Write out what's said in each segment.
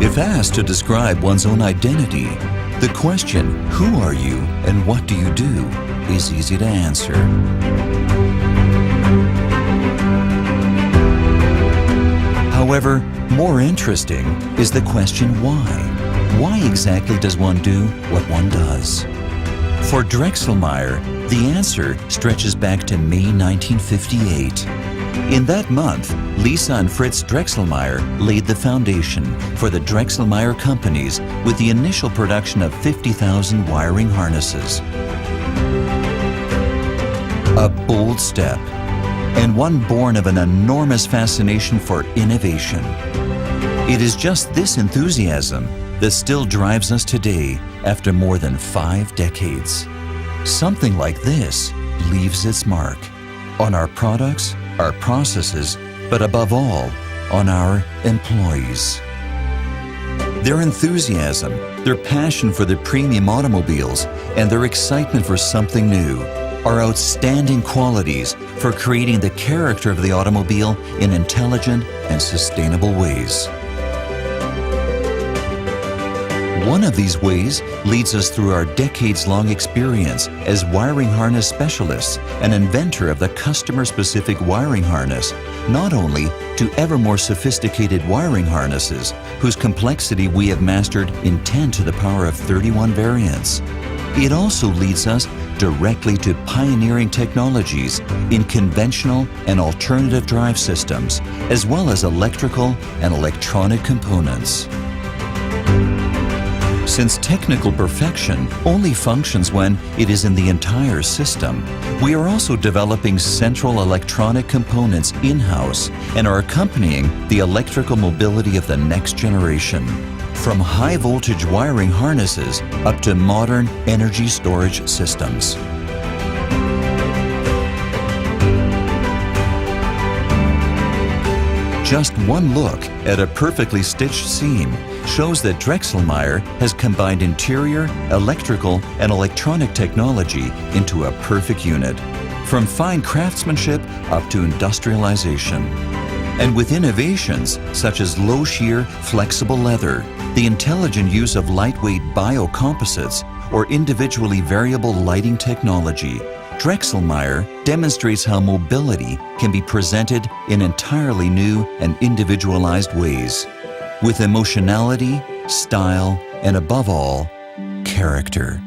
If asked to describe one's own identity, the question, "Who are you and what do you do?" is easy to answer. However, more interesting is the question why. Why exactly does one do what one does? For xlmaier, the answer stretches back to May 1958. In that month, Lisa and Fritz Drexelmeier laid the foundation for the Drexelmeier companies with the initial production of 50,000 wiring harnesses. A bold step, and one born of an enormous fascination for innovation. It is just this enthusiasm that still drives us today after more than 5 decades. Something like this leaves its mark on our products, our processes, but above all, on our employees. Their enthusiasm, their passion for the premium automobiles, and their excitement for something new are outstanding qualities for creating the character of the automobile in intelligent and sustainable ways. One of these ways leads us through our decades-long experience as wiring harness specialists and inventor of the customer-specific wiring harness, not only to ever more sophisticated wiring harnesses, whose complexity we have mastered in 10 to the power of 31 variants. It also leads us directly to pioneering technologies in conventional and alternative drive systems, as well as electrical and electronic components. Since technical perfection only functions when it is in the entire system, we are also developing central electronic components in-house and are accompanying the electrical mobility of the next generation. From high-voltage wiring harnesses up to modern energy storage systems. Just one look at a perfectly stitched seam shows that Drexelmeier has combined interior, electrical, and electronic technology into a perfect unit, from fine craftsmanship up to industrialization. And with innovations such as low-shear, flexible leather, the intelligent use of lightweight biocomposites, or individually variable lighting technology, Drexelmeier demonstrates how mobility can be presented in entirely new and individualized ways, with emotionality, style, and above all, character.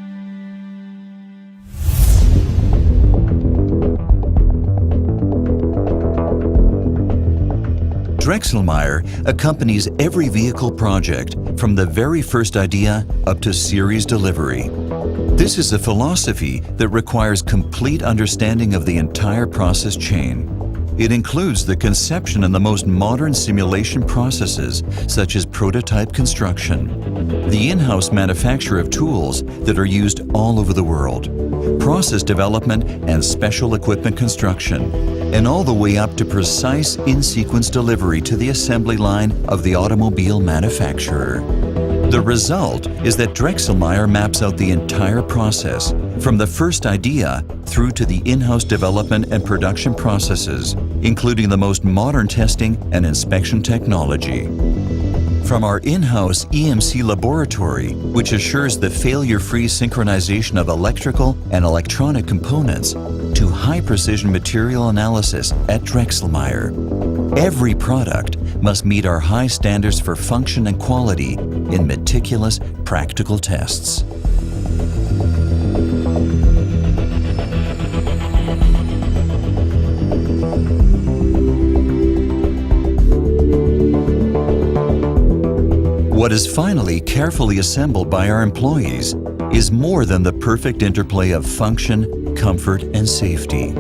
Drexelmeier accompanies every vehicle project from the very first idea up to series delivery. This is a philosophy that requires complete understanding of the entire process chain. It includes the conception and the most modern simulation processes, such as prototype construction, the in-house manufacture of tools that are used all over the world, process development and special equipment construction, and all the way up to precise in-sequence delivery to the assembly line of the automobile manufacturer. The result is that Drexelmeier maps out the entire process, from the first idea through to the in-house development and production processes, including the most modern testing and inspection technology. From our in-house EMC laboratory, which assures the failure-free synchronization of electrical and electronic components, to high-precision material analysis at Drexelmeier, every product must meet our high standards for function and quality in meticulous, practical tests. What is finally carefully assembled by our employees is more than the perfect interplay of function, comfort, and safety.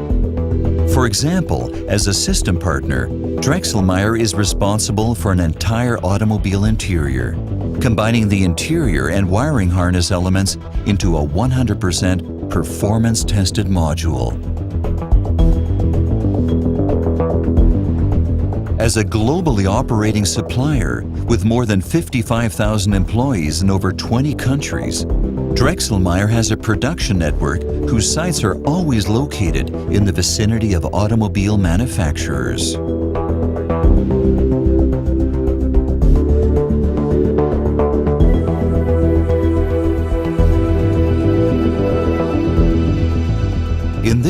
For example, as a system partner, Drexelmeier is responsible for an entire automobile interior, combining the interior and wiring harness elements into a 100% performance-tested module. As a globally operating supplier with more than 55,000 employees in over 20 countries, Drexelmeier has a production network whose sites are always located in the vicinity of automobile manufacturers.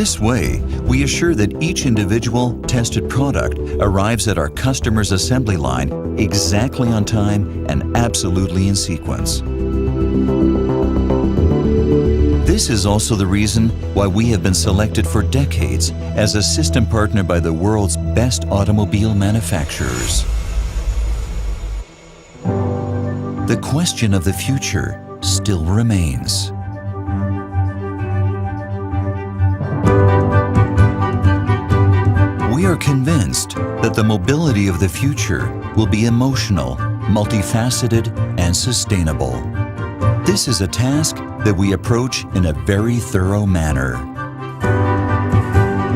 this way, we assure that each individual tested product arrives at our customer's assembly line exactly on time and absolutely in sequence. This is also the reason why we have been selected for decades as a system partner by the world's best automobile manufacturers. The question of the future still remains. We are convinced that the mobility of the future will be emotional, multifaceted, and sustainable. This is a task that we approach in a very thorough manner.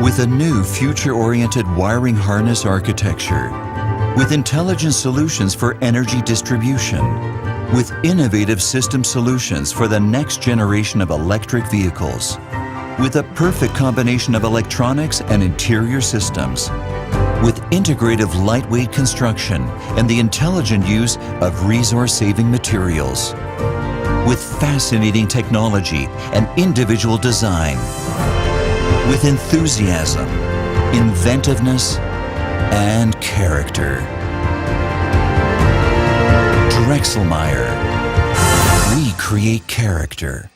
With a new future-oriented wiring harness architecture, with intelligent solutions for energy distribution, with innovative system solutions for the next generation of electric vehicles, with a perfect combination of electronics and interior systems, with integrative lightweight construction and the intelligent use of resource-saving materials, with fascinating technology and individual design, with enthusiasm, inventiveness, and character. xlmaier. We create character.